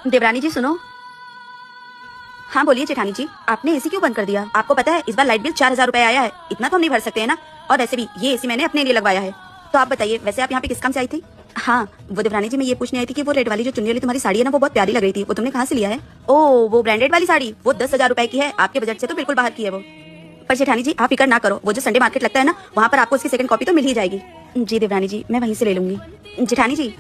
देवरानी जी सुनो। हाँ बोलिए जेठानी जी, आपने एसी क्यों बंद कर दिया? आपको पता है इस बार लाइट बिल 4000 रुपए आया है, इतना तो हम नहीं भर सकते हैं ना। और वैसे भी ये एसी मैंने अपने लिए लगवाया है। तो आप बताइए, वैसे आप यहाँ पे किस काम से आई थी? हाँ वो देवरानी जी, मैं ये पूछने आई थी कि वो रेड वाली जो चुन्नी वाली तुम्हारी साड़ी है ना, वो बहुत प्यारी लग रही थी, वो तुमने कहाँ से लिया है? ओ वो ब्रांडेड वाली साड़ी, वो 10,000 रुपए की है, आपके बजट से तो बिल्कुल बाहर की है वो। पर जेठानी जी आप फिक्र ना करो, वो जो संडे मार्केट लगता है ना, वहाँ पर आपको उसकी सेकंड कॉपी तो मिल ही जाएगी। जी देवरानी जी, मैं वहीं से ले लूंगी। जेठानी जी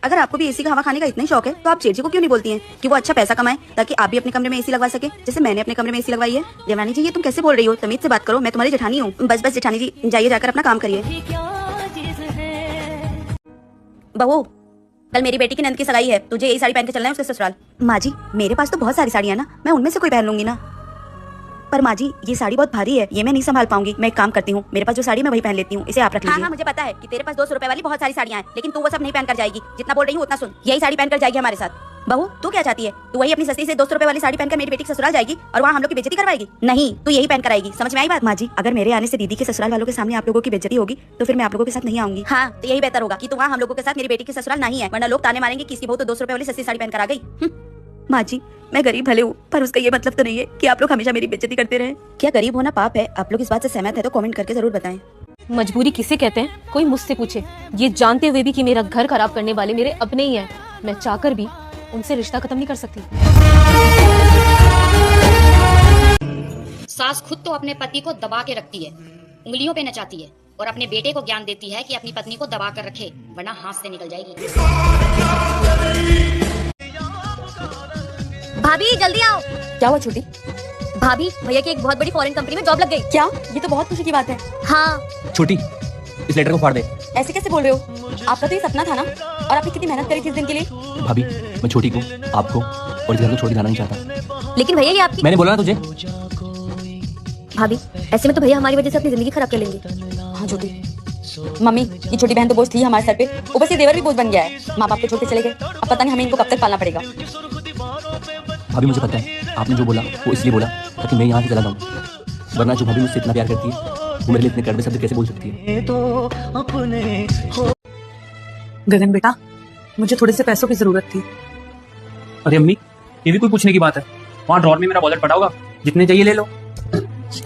अगर आपको भी एसी का हवा खाने का इतना ही शौक है तो आप जेठ जी को क्यों नहीं बोलती हैं कि वो अच्छा पैसा कमाए, ताकि आप भी अपने कमरे में एसी लगवा सके, जैसे मैंने अपने कमरे में एसी लगवाई है। देवरानी जी ये तुम कैसे बोल रही हो? तमीज से बात करो, मैं तुम्हारी जेठानी हूँ। बस बस जेठानी जी जाइए, जाकर अपना काम करिए। बहू कल मेरी बेटी की नंद की सगाई है, तुझे यही साड़ी पहन के चलना है उसके ससुराल। माँ जी मेरे पास तो बहुत सारी साड़ियाँ ना, मैं उनमें से कोई पहन लूंगी ना। पर माँ जी ये साड़ी बहुत भारी है, ये मैं नहीं संभाल पाऊंगी। मैं एक काम करती हूँ, मेरे पास जो साड़ी मैं वही पहन लेती हूँ, इसे आप रख लीजिए। हाँ मुझे पता है कि तेरे पास 200 रुपए वाली बहुत सारी साड़ियाँ हैं, लेकिन तू वो सब नहीं पहनकर जाएगी। जितना बोल रही हूँ उतना सुन, यही साड़ी पहनकर जाएगी हमारे साथ। बहू तू क्या चाहती है? तू वही अपनी सस्ती से 200 रुपए वाली साड़ी पहनकर मेरी बेटी के ससुराल जाएगी और वहाँ हम लोग की बेइज्जती करवाएगी? नहीं, तू यही पहनकर आएगी। समझ में आई बात? माँ जी अगर मेरे आने से दीदी के ससुराल वालों के सामने आप लोगों की बेइज्जती होगी तो फिर मैं आप लोगों के साथ नहीं आऊंगी। हाँ तो यही बेहतर होगा कि तू वहाँ हम लोगों के साथ मेरी बेटी के ससुराल नहीं है, वरना लोग ताने मारेंगे कि इसकी बहू तो 200 रुपए वाली सस्ती साड़ी पहनकर आ गई। माँ जी मैं गरीब भले हूँ, पर उसका ये मतलब तो नहीं है कि आप लोग हमेशा मेरी बेइज्जती करते रहे। क्या गरीब होना पाप है? आप लोग इस बात से सहमत है तो कमेंट करके जरूर बताएं। मजबूरी किसे कहते हैं कोई मुझसे पूछे, ये जानते हुए भी कि मेरा घर खराब करने वाले मेरे अपने ही हैं, मैं चाहकर भी उनसे रिश्ता खत्म नहीं कर सकती। सास खुद तो अपने पति को दबा के रखती है, उंगलियों पे नचाती है, और अपने बेटे को ज्ञान देती है कि अपनी पत्नी को दबा कर रखे, वरना हाथ से निकल जाएगी। भाभी जल्दी आओ। क्या हुआ छोटी? भाभी भैया की एक बहुत बड़ी फॉरेन कंपनी में जॉब लग गई। क्या? ये तो बहुत खुशी की बात है। हाँ। छोटी इस लेटर को फाड़ दे। ऐसे कैसे बोल रहे हो? आपका तो ये सपना था ना, और आपने कितनी मेहनत करी थी इस दिन के लिए। भाभी मैं छोटी को, आपको और इस घर को छोड़ के जाना नहीं चाहता। लेकिन भैया ये आपकी। मैंने बोला ना तुझे। भाभी ऐसे में तो भैया हमारी वजह से अपनी जिंदगी खराब कर लेंगे। हाँ छोटी। मम्मी ये छोटी बहन तो बोझ थी हमारे सर पे, ऊपर से देवर भी बोझ बन गया है। माँ बाप को छोड़ के चले गए, अब पता नहीं हमें इनको कब तक पालना पड़ेगा। भाभी मुझे पता है आपने जो बोला वो इसलिए बोला ताकि मैं यहाँ से चला जाऊँ, वरना जो भाभी मुझसे इतना प्यार करती है वो मेरे लिए इतने कड़वे शब्द कैसे बोल सकती है? गगन बेटा मुझे थोड़े से पैसों की जरूरत थी। अरे अम्मी ये भी कोई पूछने की बात है? वहाँ ड्रॉर में मेरा वॉलेट पड़ा होगा, जितने चाहिए ले लो।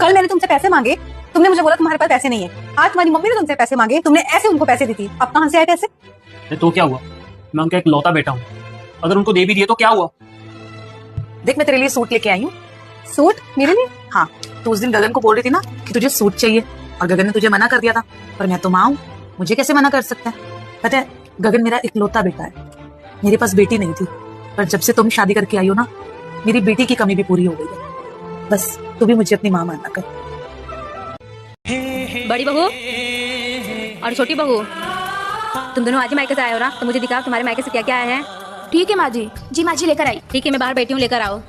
कल मैंने तुमसे पैसे मांगे, तुमने मुझे बोला तुम्हारे पास पैसे नहीं है। आज तुम्हारी मम्मी ने तुमसे पैसे मांगे, तुमने ऐसे उनको पैसे दी थी। अब कहाँ से आए पैसे? तो क्या हुआ, मैं उनका एक लौता बेटा हूँ, अगर उनको दे भी दिए तो क्या हुआ? देख मैं तेरे लिए सूट लेके आई हूँ। सूट मेरे लिए? हाँ तो उस दिन गगन को बोल रही थी ना कि तुझे सूट चाहिए, और गगन ने तुझे मना कर दिया था। पर मैं तो माँ हूँ, मुझे कैसे मना कर सकता है? पता है गगन मेरा इकलौता बेटा है, मेरे पास बेटी नहीं थी, पर जब से तुम शादी करके आई हो ना, मेरी बेटी की कमी भी पूरी हो गई है। बस तू भी मुझे अपनी माँ मानना कर। बड़ी बहू और छोटी बहू, तुम दोनों आज ही मायके से आए हो ना, तो मुझे दिखाओ तुम्हारे मायके से क्या क्या आया है। ठीक है माँ जी। जी माँ जी लेकर आई। ठीक है मैं बाहर बैठी हूँ, लेकर आओ।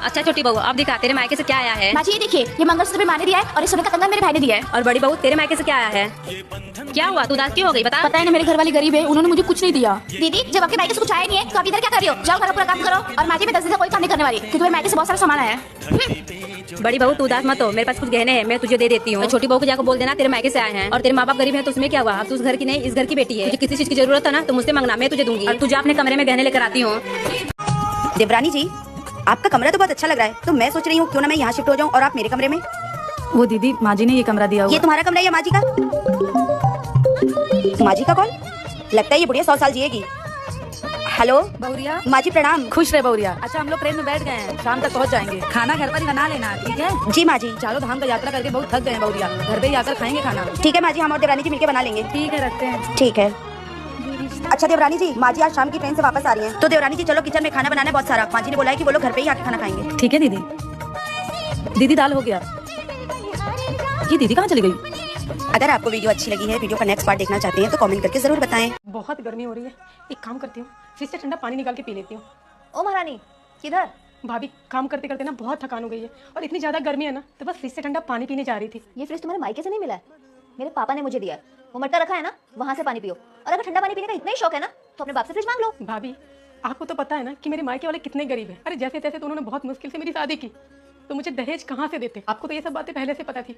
अच्छा छोटी बहू आप दिखा तेरे मायके से क्या आया है। माँ जी ये देखिए, ये मंगलसूत्र मैंने दिया है और ये सोने का कंगन मेरे भाई ने दिया है। और बड़ी बहू तेरे मायके से क्या आया है? क्या हुआ, तू उदास क्यों हो गई बता। पता है ना मेरे घर वाली गरीब है, उन्होंने मुझे कुछ नहीं दिया। दीदी जब आपके मायके से कुछ आया नहीं है तो आप इधर क्या कर रही हो? जाओ घर पूरा काम करो। और माँ जी मैं 10 दिन से कोई काम नहीं करने वाली, क्योंकि मेरे मायके से बहुत सारा सामान आया है। बड़ी बहू तू उदास मत हो, मेरे पास कुछ गहने हैं, मैं तुझे दे देती हूँ। छोटी बहू को जाकर बोल देना तेरे मायके से आए हैं, और तेरे माँ बाप गरीब हैं तो उसमें क्या हुआ, अब तू उस घर की नहीं इस घर की बेटी है। तुझे किसी चीज की जरूरत है ना तो मुझसे मांगना, मैं तुझे दूंगी। और तुझे अपने कमरे में गहने लेकर आती हूँ। देवरानी जी आपका कमरा तो बहुत अच्छा लग रहा है, तो मैं सोच रही हूँ क्यों ना मैं यहाँ शिफ्ट हो जाऊँ और आप मेरे कमरे में। वो दीदी माँ जी ने ये कमरा दिया हुआ। ये तुम्हारा कमरा है या माँ जी का? माँ जी का कॉल? लगता है ये बुढ़िया 100 साल जिएगी। हेलो बहुरिया। माँ जी प्रणाम। खुश रहे बहुरिया। अच्छा हम लोग ट्रेन में बैठ गए हैं, शाम तक पहुँच जाएंगे। खाना घर पर ही बना लेना, ठीक है? जी माँ जी। चारों धाम का यात्रा करके बहुत थक गए हैं बहुरिया, घर पे ही आकर खाएंगे खाना। ठीक है माँ जी, हम और देवरानी जी मिलकर बना लेंगे। ठीक है रखते हैं। ठीक है। अच्छा देवरानी जी, माँ जी आज शाम की ट्रेन से वापस आ रही हैं, तो देवरानी जी चलो किचन में खाना बनाना है बहुत सारा। माँ जी ने बोला है कि वो लोग घर पे ही आके खाना खाएंगे। ठीक है दीदी। दीदी दाल हो गया। ये दीदी कहाँ चली गई? अगर आपको वीडियो अच्छी लगी है, वीडियो का नेक्स्ट पार्ट देखना चाहते हैं तो कमेंट करके जरूर बताएं। बहुत गर्मी हो रही है, एक काम करती हूँ, फ्रिज से ठंडा पानी निकाल के पी लेती हूँ। ओ महारानी किधर? भाभी काम करते करते ना बहुत थकान हो गई है, और इतनी ज्यादा गर्मी है ना, तो बस फ्रिज से ठंडा पानी पीने जा रही थी। ये फ्रिज तुम्हारे मायके से नहीं मिला है, मेरे पापा ने मुझे दिया है। वो मटका रखा है ना, वहाँ से पानी पियो। और अगर ठंडा पानी पीने का इतना ही शौक है ना तो अपने बाप से फ्रिज मांग लो। भाभी आपको तो पता है ना कि मेरे मायके वाले कितने गरीब हैं। अरे जैसे तैसे तो उन्होंने बहुत मुश्किल से मेरी शादी की, तो मुझे दहेज कहाँ से देते? आपको तो ये सब बातें पहले से पता थी।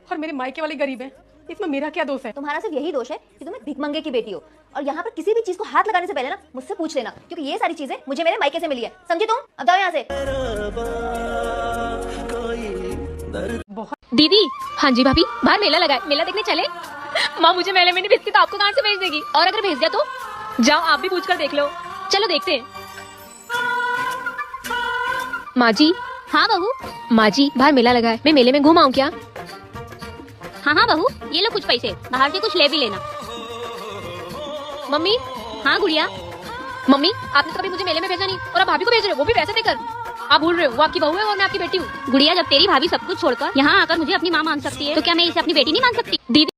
और मेरे मायके वाले गरीब हैं, इसमें मेरा क्या दोष है? तुम्हारा सिर्फ यही दोष है कि तुम एक भिखमंगे की बेटी हो, और यहाँ पर किसी भी चीज को हाथ लगाने से पहले ना मुझसे पूछ लेना, क्योंकि ये सारी चीजें मुझे मेरे मायके से मिली है, समझी तुम? अब जाओ यहाँ से। दीदी। हाँ जी भाभी, बाहर मेला लगा है, मेला देखने चले? माँ मुझे मेले में नहीं भेजती तो आपको कहाँ से भेज देगी? और अगर भेज दिया तो? जाओ आप भी पूछ कर देख लो। चलो देखते हैं। माँ जी। हाँ बहू। माँ जी, बाहर मेला लगा है, मैं मेले में घूम आऊँ क्या? हाँ हाँ बहू, ये लो कुछ पैसे, बाहर से कुछ ले भी लेना। मम्मी। हाँ गुड़िया। मम्मी, आपने तो कभी मुझे मेले में भेजा नहीं, और आप भाभी को भेज रहे हो, वो भी पैसे देकर। आप भूल रहे हो, वो आपकी बहू है और मैं आपकी बेटी हूँ। गुड़िया, जब तेरी भाभी सब कुछ छोड़कर यहाँ आकर मुझे अपनी माँ मान सकती है, तो क्या मैं इसे अपनी बेटी नहीं मान सकती? दीदी